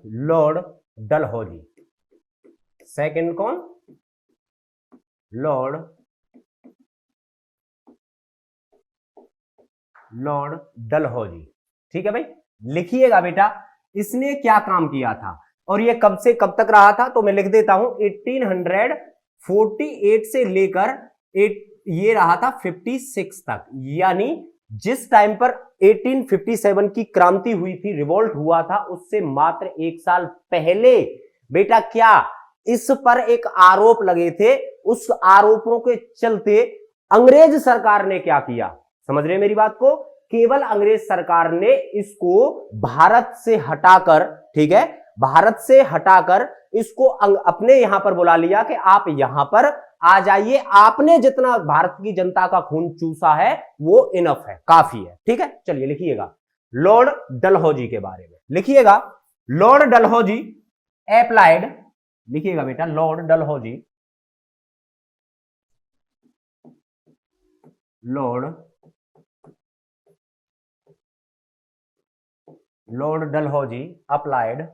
Lord Dalhousie. Second कौन? Lord Dalhousie. ठीक है भाई, लिखिएगा बेटा इसने क्या काम किया था और ये कब से कब तक रहा था, तो मैं लिख देता हूं 1848 से लेकर ये रहा था 56 तक, यानी जिस टाइम पर 1857 की क्रांति हुई थी, रिवोल्ट हुआ था, उससे मात्र 1 साल पहले बेटा क्या इस पर एक आरोप लगे थे। उस आरोपों के चलते अंग्रेज सरकार ने क्या किया, समझ रहे मेरी बात को, केवल अंग्रेज सरकार ने इसको भारत से हटाकर, ठीक है, भारत से हटाकर इसको अपने यहां पर बुला लिया कि आप यहां पर आ जाइए, आपने जितना भारत की जनता का खून चूसा है वो इनफ है, काफी है। ठीक है, चलिए लिखिएगा लॉर्ड डलहौजी के बारे में, लिखिएगा लॉर्ड डलहौजी अप्लाइड, लिखिएगा बेटा Lord Dalhousie, Lord Dalhousie applied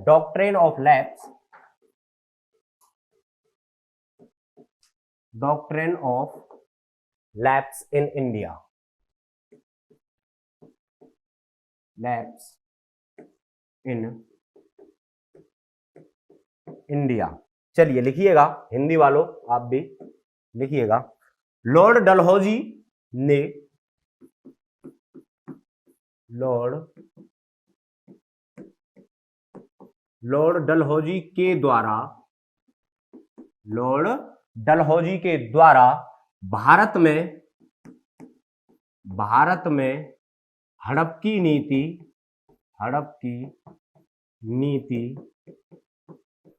doctrine of lapse, in India, lapse in India. चलिए लिखिएगा हिंदी वालों आप भी लिखिएगा, लॉर्ड डलहौजी ने लॉर्ड डलहौजी के द्वारा भारत में हड़प की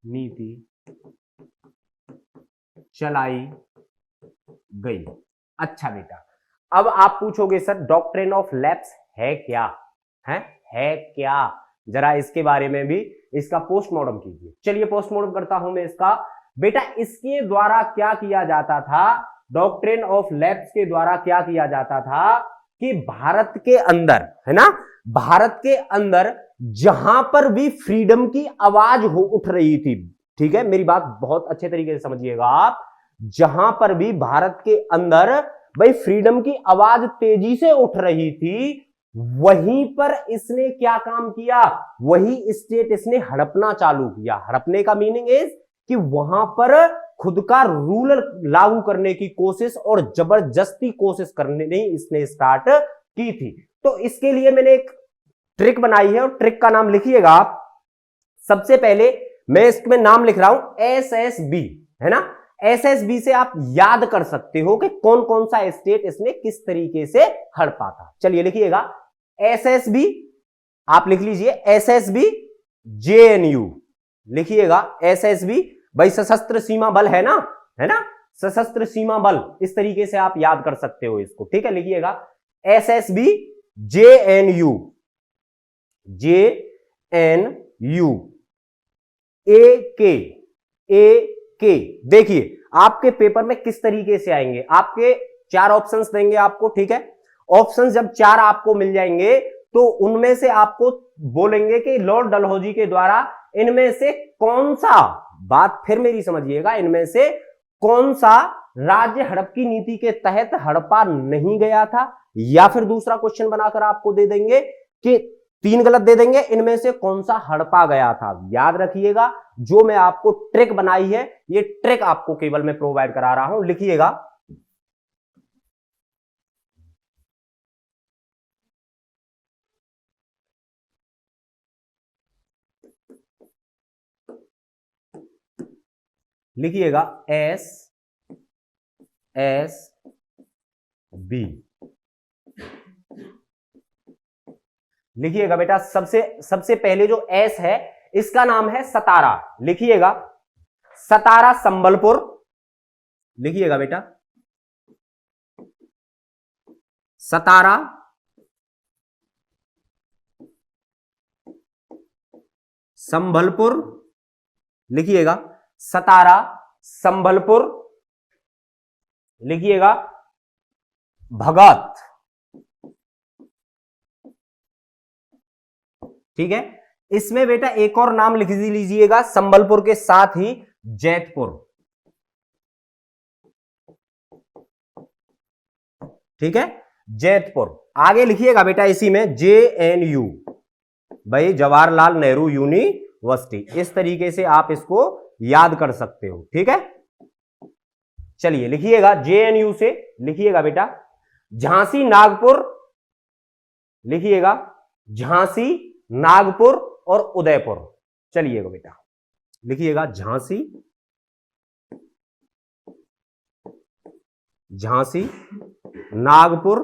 नीति चलाई गई। अच्छा बेटा, अब आप पूछोगे सर डॉक्ट्रिन ऑफ लैप्स है क्या, है क्या, जरा इसके बारे में भी इसका पोस्टमार्टम कीजिए। चलिए पोस्टमार्टम करता हूं मैं इसका। बेटा इसके द्वारा क्या किया जाता था, डॉक्ट्रिन ऑफ लैप्स के द्वारा क्या किया जाता था कि भारत के अंदर, है ना, भारत के अंदर जहां पर भी फ्रीडम की आवाज उठ रही थी, ठीक है, मेरी बात बहुत अच्छे तरीके से समझिएगा आप, जहां पर भी भारत के अंदर भाई फ्रीडम की आवाज तेजी से उठ रही थी, वहीं पर इसने क्या काम किया, वही स्टेट इसने हड़पना चालू किया। हड़पने का मीनिंग इज कि वहां पर खुद का रूल लागू करने की कोशिश और जबरदस्ती कोशिश करने इसने स्टार्ट की थी। तो इसके लिए मैंने एक ट्रिक बनाई है और ट्रिक का नाम लिखिएगा आप। सबसे पहले मैं इसमें नाम लिख रहा हूं SSB, है ना, SSB से आप याद कर सकते हो कि कौन कौन सा स्टेट इसने किस तरीके से हड़पा था। चलिए लिखिएगा SSB, आप लिख लीजिए SSB JNU, लिखिएगा SSB, भाई सशस्त्र सीमा बल है ना, सशस्त्र सीमा बल, इस तरीके से आप याद कर सकते हो इसको। ठीक है, लिखिएगा SSB JNU AK। देखिए आपके पेपर में किस तरीके से आएंगे, आपके 4 ऑप्शंस देंगे आपको, ठीक है, ऑप्शंस जब 4 आपको मिल जाएंगे तो उनमें से आपको बोलेंगे कि लॉर्ड डलहौजी के द्वारा इनमें से कौन सा, बात फिर मेरी समझिएगा, इनमें से कौन सा राज्य हड़प की नीति के तहत हड़पा नहीं गया था, या फिर दूसरा क्वेश्चन बनाकर आपको दे देंगे कि 3 गलत दे देंगे, इनमें से कौन सा हड़पा गया था। याद रखिएगा जो मैं आपको ट्रिक बनाई है, ये ट्रिक आपको केवल मैं प्रोवाइड करा रहा हूं। लिखिएगा SSB, लिखिएगा बेटा सबसे पहले जो S है इसका नाम है सतारा, लिखिएगा सतारा संबलपुर, लिखिएगा बेटा सतारा संबलपुर, लिखिएगा सतारा संबलपुर, लिखिएगा भगत, ठीक है। इसमें बेटा एक और नाम लिख लीजिएगा संबलपुर के साथ ही जैतपुर, ठीक है, जैतपुर। आगे लिखिएगा बेटा इसी में JNU, भाई जवाहरलाल नेहरू यूनिवर्सिटी। इस तरीके से आप इसको याद कर सकते हो, ठीक है। चलिए लिखिएगा JNU से, लिखिएगा बेटा झांसी नागपुर, लिखिएगा झांसी नागपुर और उदयपुर। चलिएगा बेटा लिखिएगा झांसी, झांसी नागपुर,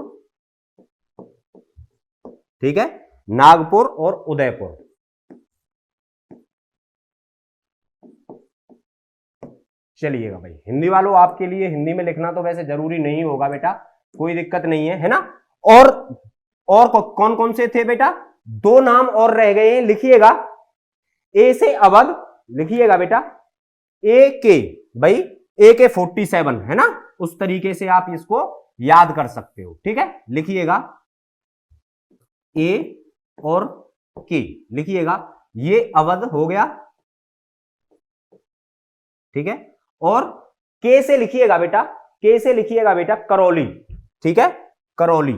ठीक है, नागपुर और उदयपुर। चलिएगा भाई, हिंदी वालों आपके लिए हिंदी में लिखना तो वैसे जरूरी नहीं होगा बेटा, कोई दिक्कत नहीं है ना। और कौन कौन से थे बेटा, दो नाम और रह गए हैं, लिखिएगा ए से अवध, लिखिएगा बेटा AK, भाई AK-47 है ना, उस तरीके से आप इसको याद कर सकते हो, ठीक है। लिखिएगा A और K, लिखिएगा ये अवध हो गया, ठीक है। और K से लिखिएगा बेटा, K से लिखिएगा बेटा करौली, ठीक है, करौली।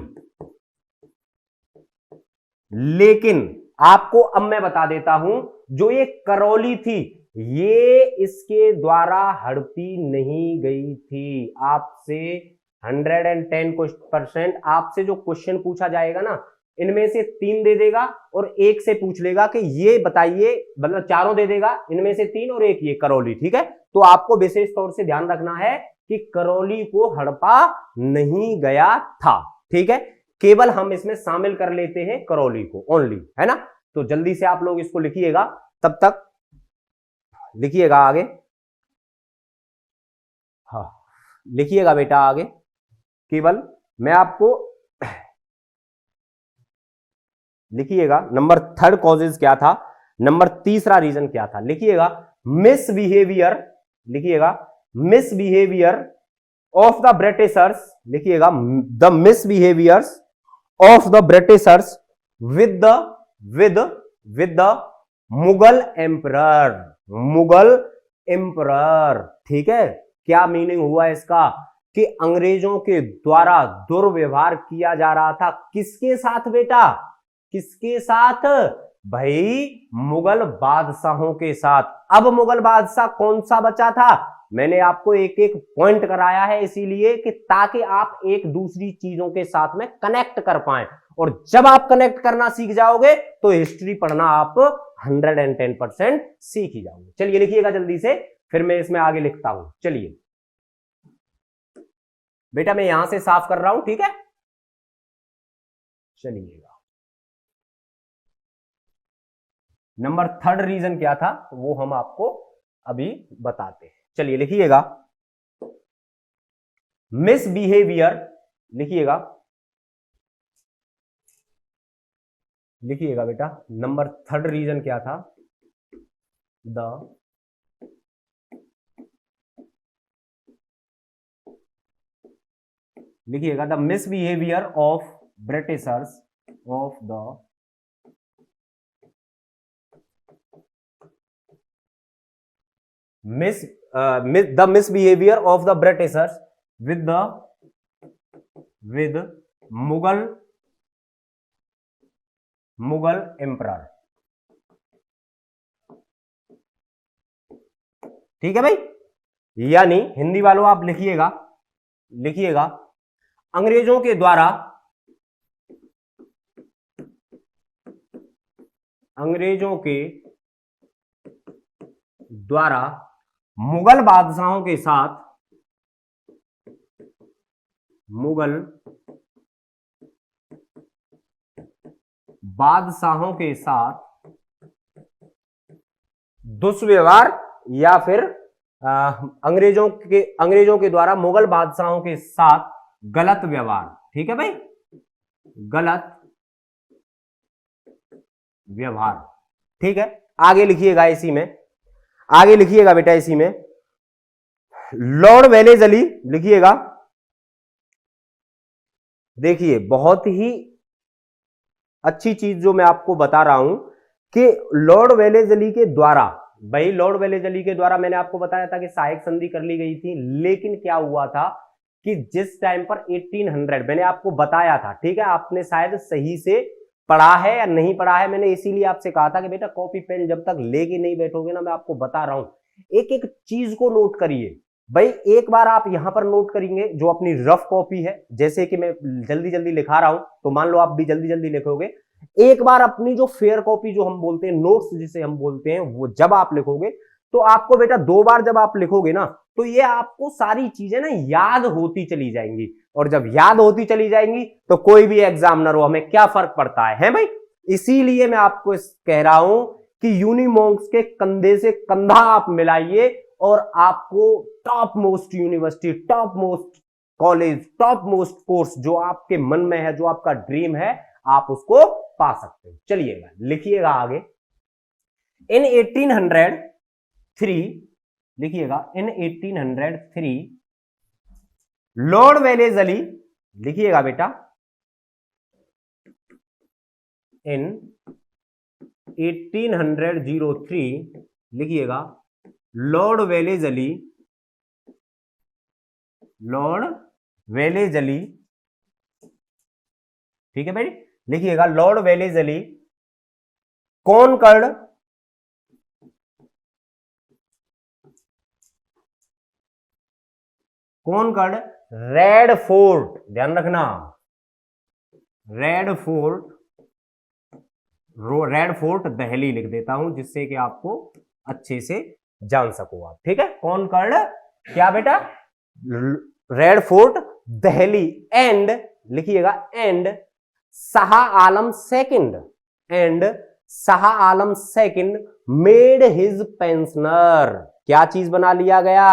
लेकिन आपको अब मैं बता देता हूं, जो ये करौली थी ये इसके द्वारा हड़पी नहीं गई थी। आपसे 110% आपसे जो क्वेश्चन पूछा जाएगा ना, इनमें से 3 दे देगा और एक से पूछ लेगा कि ये बताइए, मतलब चारों दे देगा, इनमें से 3 और एक ये करौली, ठीक है। तो आपको विशेष तौर से ध्यान रखना है कि करौली को हड़पा नहीं गया था, ठीक है। केवल हम इसमें शामिल कर लेते हैं करौली को ओनली, है ना। तो जल्दी से आप लोग इसको लिखिएगा, तब तक लिखिएगा आगे, हाँ लिखिएगा बेटा आगे। केवल मैं आपको लिखिएगा नंबर 3 कॉजेज क्या था, नंबर 3 रीजन क्या था, लिखिएगा मिसबिहेवियर, लिखिएगा मिसबिहेवियर ऑफ द ब्रिटिशर्स, लिखिएगा the misbehaviours of the Britishers with the Mughal emperor, Mughal emperor, ठीक है। क्या मीनिंग हुआ इसका कि अंग्रेजों के द्वारा दुर्व्यवहार किया जा रहा था, किसके साथ बेटा, किसके साथ, भाई मुगल बादशाहों के साथ। अब मुगल बादशाह कौन सा बचा था, मैंने आपको एक एक पॉइंट कराया है इसीलिए कि ताकि आप एक दूसरी चीजों के साथ में कनेक्ट कर पाएं, और जब आप कनेक्ट करना सीख जाओगे तो हिस्ट्री पढ़ना आप 110% सीख ही जाओगे। चलिए लिखिएगा जल्दी से, फिर मैं इसमें आगे लिखता हूं। चलिए बेटा मैं यहां से साफ कर रहा हूं, ठीक है। चलिएगा नंबर 3 रीजन क्या था वो हम आपको अभी बताते हैं। चलिए लिखिएगा मिसबिहेवियर, लिखिएगा, लिखिएगा बेटा नंबर 3 रीजन क्या था, लिखिएगा the misbehaviour of Britishers, of the the misbehavior of the Britishers with Mughal emperor, ठीक है भाई। यानी हिंदी वालों आप लिखिएगा, लिखिएगा अंग्रेजों के द्वारा, अंग्रेजों के द्वारा मुगल बादशाहों के साथ, मुगल बादशाहों के साथ दुष्व्यवहार, या फिर अंग्रेजों के द्वारा मुगल बादशाहों के साथ गलत व्यवहार, ठीक है भाई, गलत व्यवहार, ठीक है। आगे लिखिएगा इसी में, आगे लिखिएगा बेटा इसी में लॉर्ड वेलेस्ली, लिखिएगा देखिए बहुत ही अच्छी चीज जो मैं आपको बता रहा हूं कि लॉर्ड वेलेजली के द्वारा, भाई लॉर्ड वेलेजली के द्वारा मैंने आपको बताया था कि सहायक संधि कर ली गई थी, लेकिन क्या हुआ था कि जिस टाइम पर 1800 मैंने आपको बताया था, ठीक है, आपने शायद सही से पढ़ा है या नहीं पढ़ा है, मैंने इसीलिए आपसे कहा था कि बेटा कॉपी पेन जब तक लेके नहीं बैठोगे ना, मैं आपको बता रहा हूं, एक एक चीज को नोट करिए भाई। एक बार आप यहां पर नोट करेंगे जो अपनी रफ कॉपी है, जैसे कि मैं जल्दी जल्दी लिखा रहा हूं तो मान लो आप भी जल्दी जल्दी लिखोगे। एक बार अपनी जो फेयर कॉपी जो हम बोलते हैं, नोट्स जिसे हम बोलते हैं, वो जब आप लिखोगे तो आपको बेटा 2 बार जब आप लिखोगे ना तो ये आपको सारी चीजें ना याद होती चली जाएंगी, और जब याद होती चली जाएंगी तो कोई भी एग्जामिनर हो हमें क्या फर्क पड़ता है भाई। इसीलिए मैं आपको कह रहा हूं कि यूनिमॉन्क्स के कंधे से कंधा आप मिलाइए और आपको top most university, top most college, top most course जो आपके मन में है, जो आपका ड्रीम है, आप उसको पा सकते हो। चलिएगा लिखिएगा आगे। इन 1803 लिखिएगा, इन 1803 लॉर्ड वेलेजली, लिखिएगा बेटा, इन 1803 लिखिएगा, लॉर्ड वेलेजली, लॉर्ड वेलेजली, ठीक है भाई, लिखिएगा lord Wellesley conquered, conquered red fort, ध्यान रखना, red fort, red fort Delhi लिख देता हूं जिससे कि आपको अच्छे से जान सको आप, ठीक है। कॉन्कर्ड क्या बेटा, रेड फोर्ट दिल्ली, एंड लिखिएगा, and Shah Alam second, and Shah Alam second made his pensioner, क्या चीज बना लिया गया,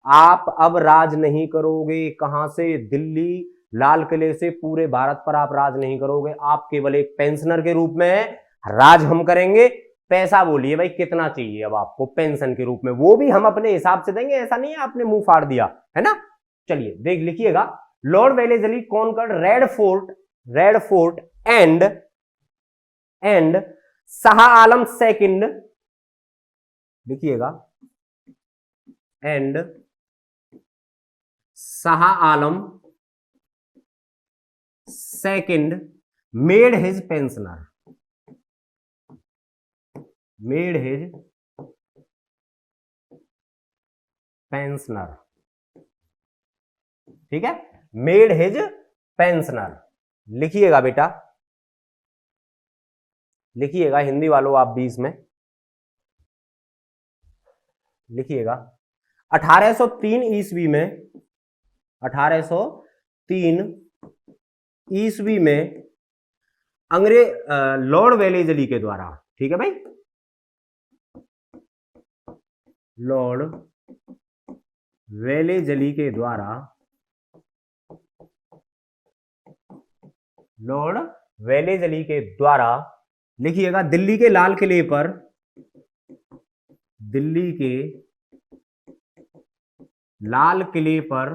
आप अब राज नहीं करोगे, कहां से, दिल्ली लाल किले से पूरे भारत पर आप राज नहीं करोगे, आप केवल एक पेंशनर के रूप में राज हम करेंगे। पैसा बोलिए भाई कितना चाहिए अब आपको पेंशन के रूप में, वो भी हम अपने हिसाब से देंगे, ऐसा नहीं है आपने मुंह फाड़ दिया है ना। चलिए देख लिखिएगा, lord Wellesley conquered red fort, red Fort and Shah Alam second, लिखिएगा, and Shah Alam second made his pensioner, made his pensioner, ठीक है, मेड हिज पेंशनर। लिखिएगा बेटा, लिखिएगा, हिंदी वालों आप भी इसमें लिखिएगा, 1803 ईस्वी में, 1803 ईस्वी में अंग्रेज लॉर्ड वेलेजली के द्वारा, ठीक है भाई, लॉर्ड वेलेजली के द्वारा, लॉर्ड वेलेजली के द्वारा, लिखिएगा, दिल्ली के लाल किले पर, दिल्ली के लाल किले पर,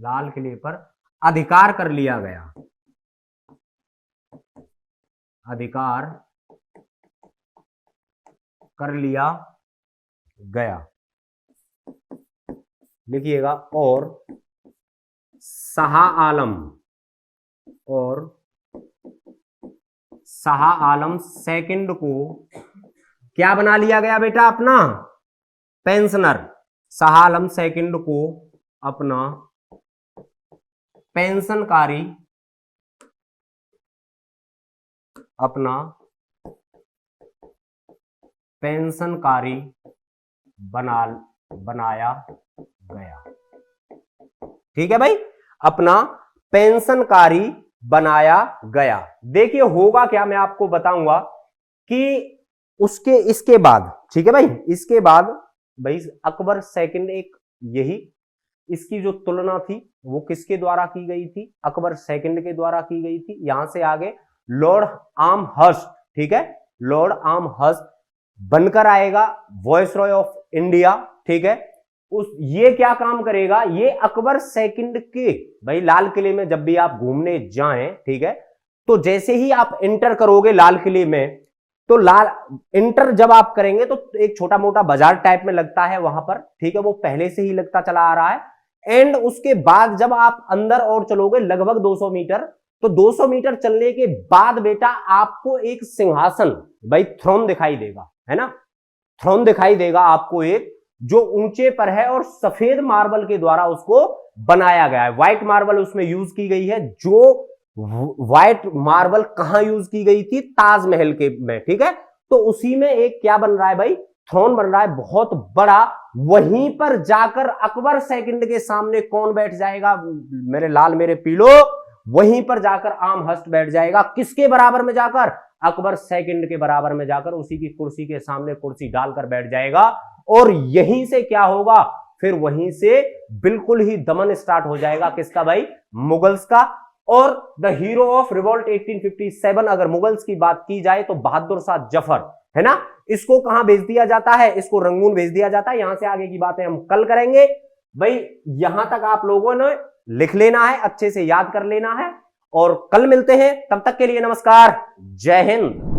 लाल किले पर अधिकार कर लिया गया, अधिकार कर लिया गया, लिखिएगा, और शाह आलम, और शाह आलम सेकंड को क्या बना लिया गया बेटा, अपना पेंशनर, शाह आलम सेकंड को अपना पेंशनकारी, अपना पेंशनकारी बनाया गया, ठीक है भाई, अपना पेंशनकारी बनाया गया। देखिए होगा क्या, मैं आपको बताऊंगा कि उसके इसके बाद, ठीक है भाई, इसके बाद भाई अकबर सेकंड, एक यही इसकी जो तुलना थी वो किसके द्वारा की गई थी, अकबर सेकंड के द्वारा की गई थी। यहां से आगे लॉर्ड आर्महर्स्ट, ठीक है, लॉर्ड आर्महर्स्ट बनकर आएगा वॉइसरॉय ऑफ इंडिया, ठीक है। ये क्या काम करेगा, ये अकबर सेकंड के, भाई लाल किले में जब भी आप घूमने जाएं, ठीक है, तो जैसे ही आप एंटर करोगे लाल किले में, तो लाल इंटर जब आप करेंगे तो एक छोटा मोटा बाजार टाइप में लगता है वहां पर, ठीक है, वो पहले से ही लगता चला आ रहा है। एंड उसके बाद जब आप अंदर और चलोगे लगभग 200 मीटर, तो 200 मीटर चलने के बाद बेटा आपको एक सिंहासन, भाई थ्रोन दिखाई देगा, है ना, थ्रोन दिखाई देगा आपको एक, जो ऊंचे पर है और सफेद मार्बल के द्वारा उसको बनाया गया है। व्हाइट मार्बल उसमें यूज की गई है, जो व्हाइट मार्बल कहां यूज की गई थी, ताजमहल के में, ठीक है, तो उसी में एक क्या बन रहा है भाई, थ्रोन बन रहा है बहुत बड़ा। वहीं पर जाकर अकबर सेकंड के सामने कौन बैठ जाएगा, मेरे लाल मेरे पीलो, वहीं पर जाकर आम हस्त बैठ जाएगा। किसके बराबर में जाकर, अकबर सेकंड के बराबर में जाकर उसी की कुर्सी के सामने कुर्सी डालकर बैठ जाएगा। और यहीं से क्या होगा, फिर वहीं से बिल्कुल ही दमन स्टार्ट हो जाएगा, किसका भाई, मुगल्स का। और द हीरो ऑफ रिवॉल्ट 1857 अगर मुगल्स की बात की जाए तो बहादुर शाह जफर, है ना, इसको कहां भेज दिया जाता है, इसको रंगून भेज दिया जाता है। यहां से आगे की बातें हम कल करेंगे। भाई यहां तक आप लोगों ने लिख लेना है, अच्छे से याद कर लेना है, और कल मिलते हैं, तब तक के लिए नमस्कार, जय हिंद।